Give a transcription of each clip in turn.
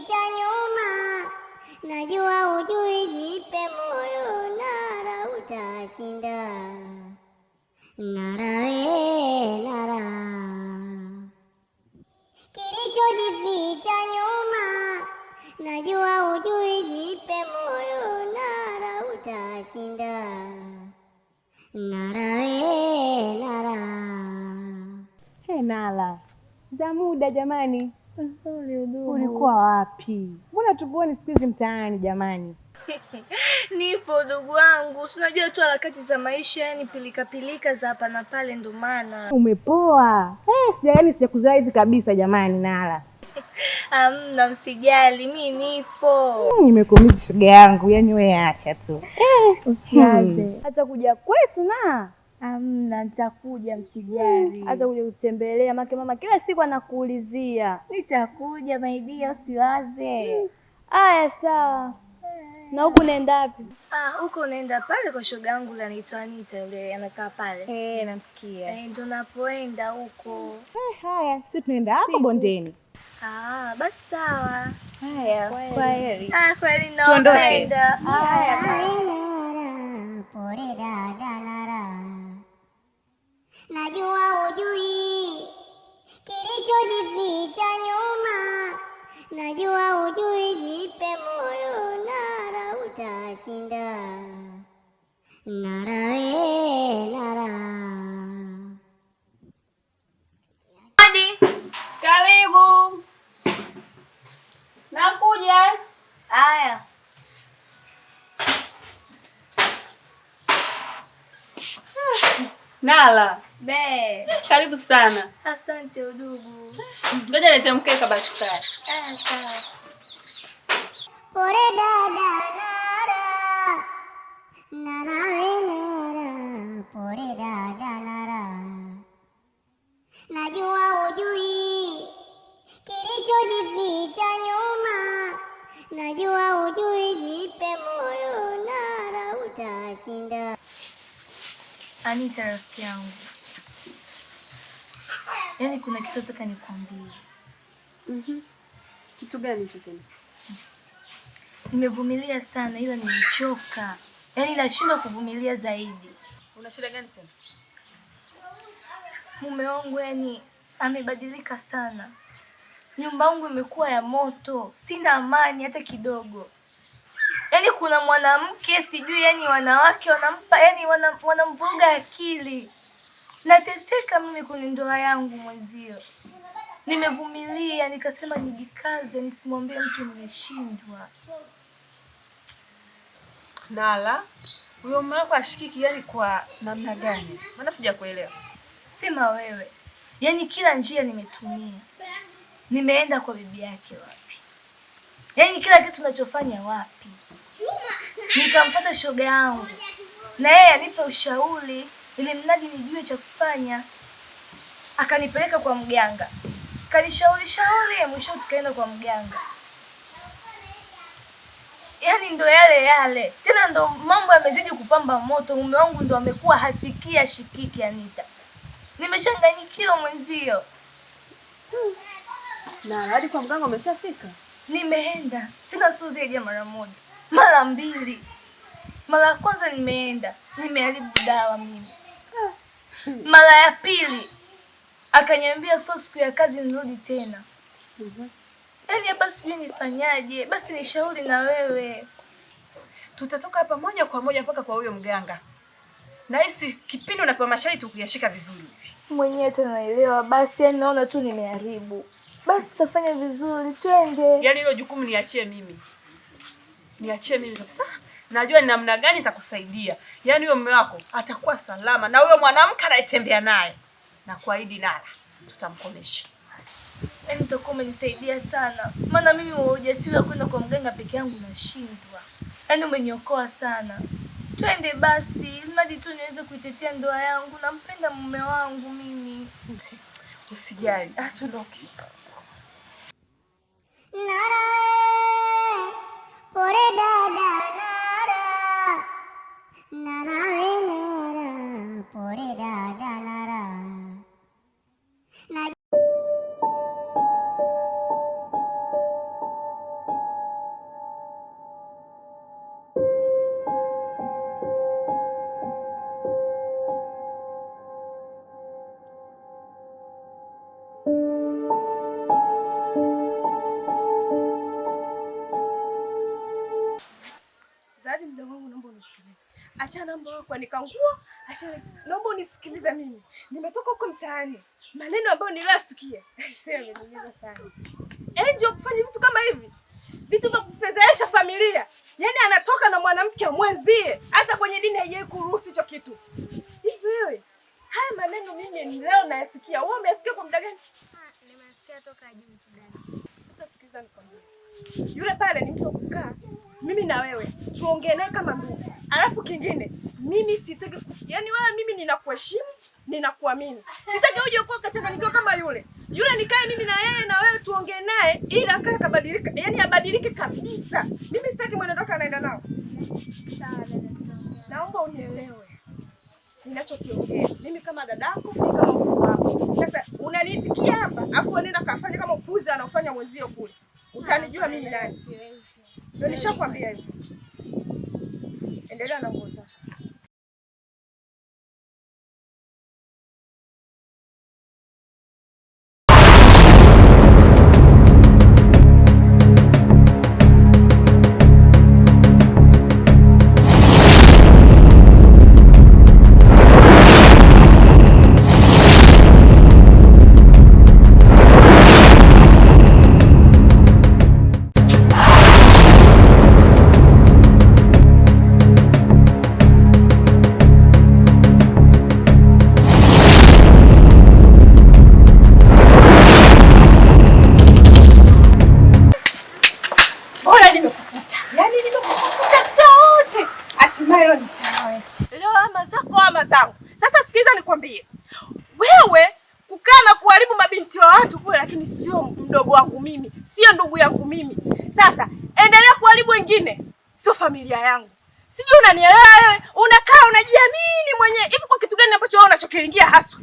kujificha nyuma. Najua hujui, jipe moyo, Nara utashinda. Nara we Nara, kilichojificha nyuma. Najua hujui, jipe moyo, Nara utashinda. Nara we Nara. Hey Nala, za muda jamani. Nzuri udugu. Ulikuwa wapi? Mbona tukuoni siku hizi mtaani jamani? Nipo ndugu wangu, unajua tu harakati za maisha, yani pilika pilika za hapa na pale, ndo maana. Umepoa. Sijakuzoea hivi kabisa jamani Nala. Hamna, msijali, mimi nipo. Nimekumisi shoga yangu, yani wewe acha tu. Usianze. Hata kuja kwetu na Hamna, nitakuja, msijali. hata kuja kutembelea, mama kila siku anakuulizia. Nitakuja my dear, usiwaze. Aya sawa. Na huku nenda wapi? Huko naenda pale kwa shoga yangu la anaitwa Anita, yule anakaa pale. Namsikia. Ndo napoenda huko. Haya, sisi tunaenda hapo bondeni. Basi sawa. Haya, kwaheri. Kweli naenda. Haya. Nara, pole dada Nara. Najua hujui kilichojificha nyuma. Najua hujui, jipe moyo, Nara utashinda. Nara we Nara. Hadi. Karibu. Nakuja. Haya. Nala. Be. Karibu sana. Asante udugu. Ngoja nilete mkeka basi tayari. Sawa. Pole dada Nara. Nara we Nara. Pole dada Nara. Najua hujui kilichojificha nyuma. Najua hujui, jipe moyo, Nara utashinda. Anita rafiki yangu. Yaani kuna kitu nataka nikwambie. Kitu gani hicho tena? Nimevumilia sana ila nimechoka. Yaani nashindwa kuvumilia zaidi. Una shida gani tena? Mume wangu yani amebadilika sana. Nyumba yangu imekuwa ya moto. Sina amani hata kidogo. Yaani kuna mwanamke sijui, yani wanawake wanampa, yani wanamvuruga akili. Nateseka mimi kwenye ndoa yangu mwenzio. Nimevumilia, nikasema nijikaze, nisimwambie mtu nimeshindwa. Nala, huyo mume wako ashikiki yani kwa namna gani? Maana sijakuelewa. Sema wewe. Yaani kila njia nimetumia. Nimeenda kwa bibi yake wapi? Yaani kila kitu ninachofanya wapi? Nikampata shoga yangu. Na yeye anipe ushauri ili mradi nijue cha kufanya. Akanipeleka kwa mganga. Kanishauri mwisho tukaenda kwa mganga. Yaani ndo yale. Tena ndo mambo yamezidi kupamba moto. Mume wangu ndo amekuwa hasikia shikiki Anita. Nimechanganyikiwa mwenzio. Na hadi kwa mganga umeshafika? Nimeenda. Tena sio zaidi ya mara moja. Mara mbili. Mara ya kwanza nimeenda, nimeharibu dawa mimi. Mara ya pili akaniambia sio siku ya kazi nirudi tena. Yaani hapa sijui nifanyaje. Basi nishauri na wewe. Tutatoka hapa moja kwa moja mpaka kwa huyo mganga. Na hisi kipindi unapewa masharti ukiyashika vizuri. Mwenyewe tena naelewa, basi yani naona tu nimeharibu. Basi tafanya vizuri, twende. Yaani hilo jukumu niachie mimi. Niachie mimi kabisa. Najua ni namna gani nitakusaidia. Yaani huyo mume wako atakuwa salama na huyo mwanamke anayetembea naye. Na kuahidi Nala, tutamkomesha. Yaani utakuwa umenisaidia sana. Maana mimi wa ujasiri wa kwenda kwa mganga peke yangu nashindwa. Yaani umeniokoa sana. Twende basi, mradi tu niweze kuitetea ndoa yangu. Nampenda mume wangu mimi. Usijali, tuondoke. Nara, pole dada Nara. Nara, Nara, pole dada Nara. Achana mambo yako nikanguo, achana. Naomba unisikilize mimi. Nimetoka huko mtaani. Maneno ambayo niliyasikia. Sema nimenyeza sana. Angel kufanya vitu kama hivi. Vitu vya kufedhesha familia. Yaani anatoka na mwanamke mwenzie. Hata kwenye dini haijawahi kuruhusu hicho kitu. Hivi wewe. Haya maneno mimi leo nayasikia. Wewe umesikia kwa muda gani? Nimesikia toka juzi dada. Sasa sikiliza nikwambie. Yule pale ni mtu kukaa. Mimi na wewe tuongee naye kama ndugu. Alafu kingine, mimi sitaki yaani wewe mimi ninakuheshimu, ninakuamini. Sitaki uje uko kachanganyikiwa kama yule. Yule nikae mimi na yeye na wewe tuongee naye ili akae kabadilika. Yaani abadilike kabisa. Mimi sitaki mwenendo anaenda nao. Sawa dada. Naomba unielewe. Ninachokiongea. Mimi kama dadako, mimi kama mkuu wako. Sasa unaniitikia hapa, afu unaenda kafanya kama upuzi anaofanya mwenzio kule. Utanijua mimi nani? Ndio nishakwambia hivi. Endelea na nguo zako. Leo ama zako ama zangu. Sasa sikiza nikwambie. Wewe kukaa na kuharibu mabinti wa watu kule, lakini sio mdogo wangu mimi, sio ndugu yangu mimi. Sasa endelea kuharibu wengine, sio familia yangu. Sijui unanielewa wewe? Unakaa unajiamini mwenyewe. Hivi kwa kitu gani ambacho wewe unachokiingia haswa?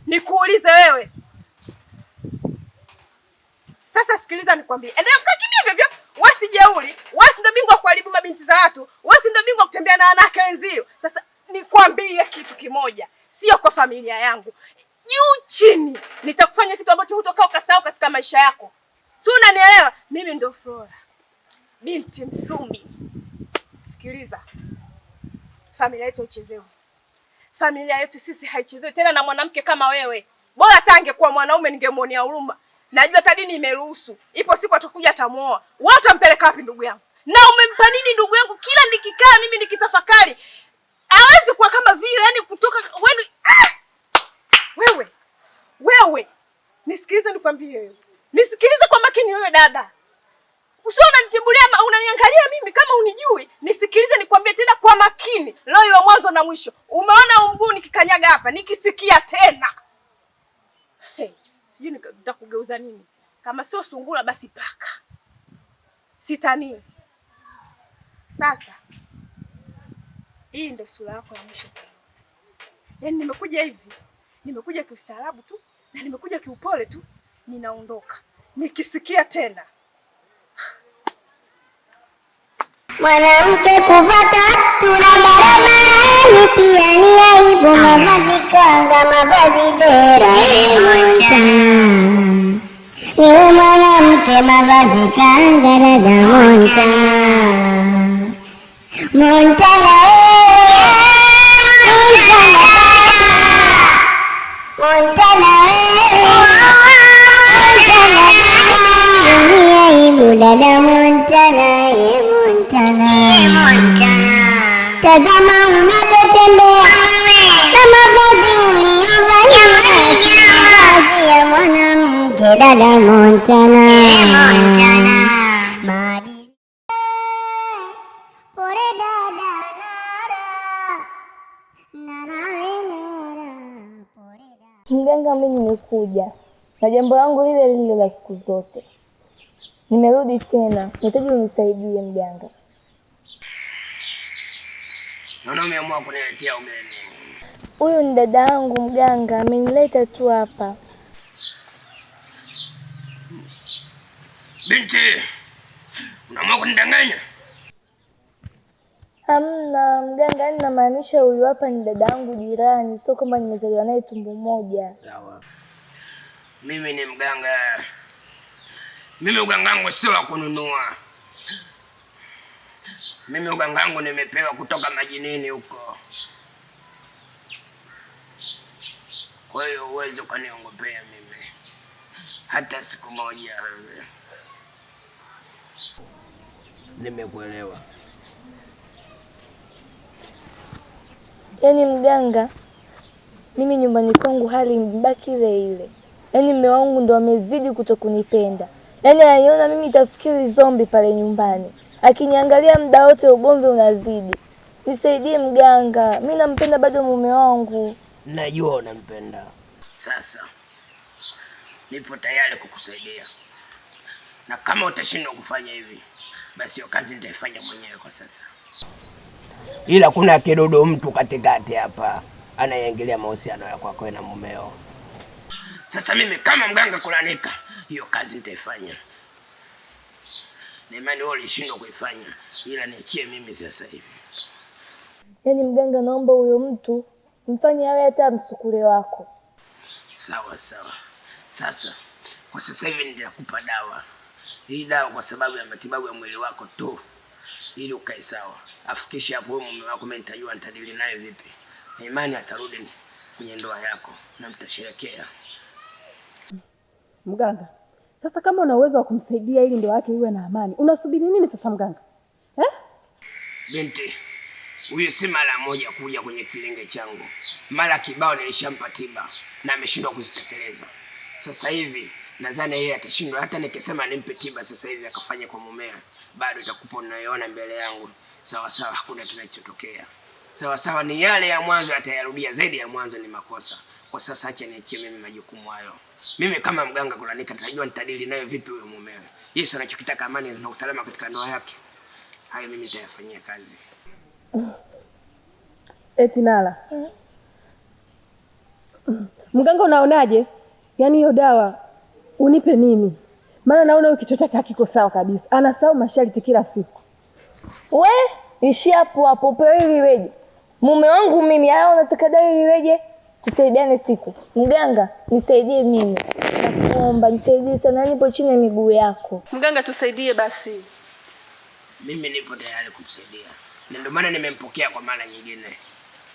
Nikuulize wewe. Sasa sikiliza nikwambie. Endelea kukaa kimya hivyo. Wewe si jeuri, wewe si ndo bingwa kuharibu mabinti za watu, wewe si ndo bingwa kutembea na wanawake wenzio. Sasa nikwambie kitu kimoja, sio kwa familia yangu. Juu chini nitakufanya kitu ambacho hutokaa ukasahau katika maisha yako. Si unanielewa? Mimi ndo Flora, binti Msumi. Sikiliza. Familia yetu haichezewi. Familia yetu sisi haichezewi tena na mwanamke kama wewe. Bora tange kuwa mwanaume ningemuonea huruma. Najua hata dini imeruhusu. Ipo siku atakuja atamuoa. Wewe utampeleka wapi ndugu yangu? Na umempa nini ndugu yangu? Kila nikikaa mimi nikitafakari, hawezi kuwa kama vile, yani kutoka wewe. Wewe. Nisikilize nikwambie wewe. Nisikilize kwa makini wewe dada. Usio unanitimbulia ama unaniangalia mimi kama unijui. Nisikilize nikwambie tena kwa makini. Leo iwe mwanzo na mwisho. Umeona mguu nikikanyaga hapa, nikisikia tena. Hey. Sijui nitakugeuza nini. Kama sio sungura basi paka. Sitani. Sasa. Hii ndio sura yako ya mwisho. Yaani nimekuja hivi. Nimekuja kiustaarabu tu na nimekuja kiupole tu. Ninaondoka. Nikisikia tena. Mwanamke kuvaa tuna barabarani pia ni aibu. Mavazi kanga, mavazi dera, wewe mwanamke mavazi kanga, dada Montana. Dada Montana, tazama unavyotembea na mavazi uliyovaa, mavazi ya mwanamke. Dada Montana, maadili pore dada nara pore dada. Mganga, mimi nimekuja na jambo langu lile lile la siku zote. Nimerudi tena. Nahitaji unisaidie mganga. Naona umeamua kuniletea ugeni. Huyu ni dada yangu mganga, amenileta tu hapa. Binti, unaamua kunidanganya? Hamna mganga, ninamaanisha huyu hapa ni dada yangu jirani, sio kama nimezaliwa naye tumbo moja. Sawa. Mimi ni mganga. Mimi uganga wangu sio wa kununua. Mimi uganga wangu nimepewa kutoka majinini huko. Kwa hiyo uweze ukaniongopea mimi hata siku moja. Nimekuelewa. Yaani mganga, mimi nyumbani kwangu hali mbaki ile ile. Yaani mume wangu ndo amezidi kutokunipenda. Yaani aniona mimi itafikiri zombi pale nyumbani. Akiniangalia muda wote ugomvi unazidi. Nisaidie mganga, mimi nampenda bado mume wangu. Najua unampenda. Sasa nipo tayari kukusaidia, na kama utashindwa kufanya hivi, basi hiyo kazi nitaifanya mwenyewe kwa sasa. Ila kuna kidudu mtu katikati hapa anayeangalia mahusiano yako kwako na mumeo. Sasa mimi kama mganga Kulanika, hiyo kazi nitaifanya. Na imani wewe ulishindwa kuifanya, ila niachie mimi sasa hivi. Yaani mganga, naomba huyo mtu mfanye awe hata msukule wako. Sawa sawa. Sasa kwa sasa hivi nitakupa dawa. Hii dawa kwa sababu ya matibabu ya mwili wako tu, ili ukae sawa. Afikisha hapo mume wako, mimi nitajua nitadili naye vipi. Na imani atarudi kwenye ndoa yako na mtasherekea. Mganga, sasa kama una uwezo wa kumsaidia ili ndoa yake iwe na amani, unasubiri nini sasa mganga? Binti, huyu si mara moja kuja kwenye kilenge changu. Mara kibao nilishampa tiba na ameshindwa kuzitekeleza. Sasa hivi nadhani yeye atashindwa. Hata nikisema nimpe tiba sasa hivi akafanya kwa mumea, bado itakupa unayoona mbele yangu. Sawa sawa, hakuna kinachotokea. Sawa sawa, ni yale ya mwanzo atayarudia. Zaidi ya mwanzo ni makosa. Kwa sasa acha niachie mimi majukumu hayo. Mimi kama mganga Kulanika nitajua nitadili nayo vipi huyo mumewe. Yesu anachokitaka amani na usalama katika ndoa yake. Hayo mimi nitayafanyia kazi. Eti Nala. Mganga, unaonaje? Yaani hiyo dawa unipe mimi. Maana naona huyo kichwa chake hakiko sawa kabisa. Anasahau masharti kila siku. We, ishi hapo hapo, upewe ili weje. Mume wangu mimi, haya unataka dai ili weje? Tusaidiane siku. Mganga, nisaidie mimi. Nakuomba nisaidie sana, nipo chini ya miguu yako. Mganga, tusaidie basi. Mimi nipo tayari kumsaidia. Na ndio maana nimempokea kwa mara nyingine.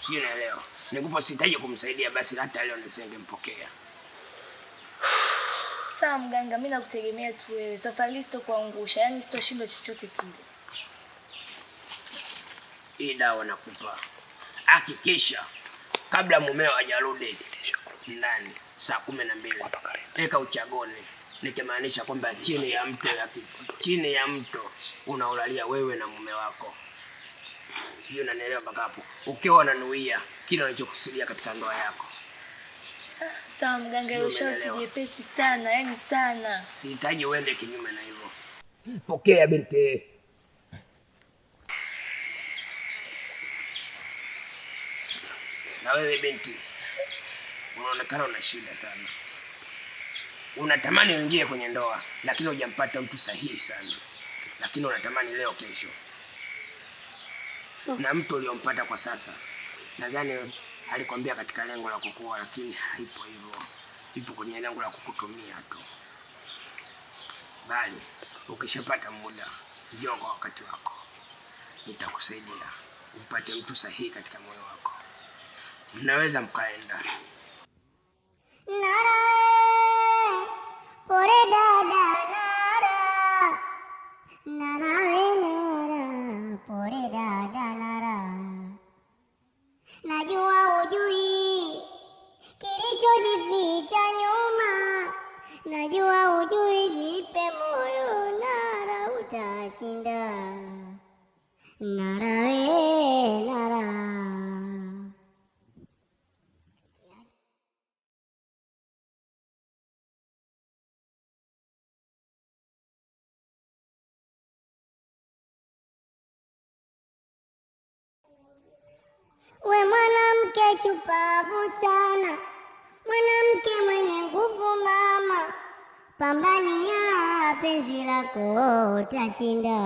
Sio, unaelewa? Nikupo sitaji kumsaidia basi hata leo nisingempokea. Sawa mganga, mimi nakutegemea tu wewe. Safari sitokuangusha, yaani sitoshinda chochote kile. Hii dawa nakupa. Hakikisha kabla mumeo hajarudi ndani saa 12 weka uchagoni. Nikimaanisha kwamba chini ya mto unaulalia wewe na mume wako. Sio, unanielewa mpaka hapo? Ukiwa unanuia kile unachokusudia katika ndoa yako. Sawa mganga, hiyo shauti jepesi sana, yaani sana. Sihitaji uende kinyume na hivyo. Pokea binti. Na wewe binti, unaonekana una shida sana. Unatamani uingie kwenye ndoa, lakini hujampata mtu sahihi sana. Lakini unatamani leo kesho. Na mtu uliompata kwa sasa, nadhani alikwambia katika lengo la kukua, lakini haipo hivyo. Ipo kwenye lengo la kukutumia tu. Bali ukishapata muda, njoo kwa wakati wako. Nitakusaidia upate mtu sahihi katika moyo wako. Mnaweza mkaenda. Nara, pore dada Nara. Nara, Nara, pore dada Nara. Najua hujui kilichojificha nyuma. Najua hujui, jipe moyo Nara, utashinda. Nara, Nara. We mwanamke shupavu sana, mwanamke mwenye nguvu mama, pambania penzi lako utashinda.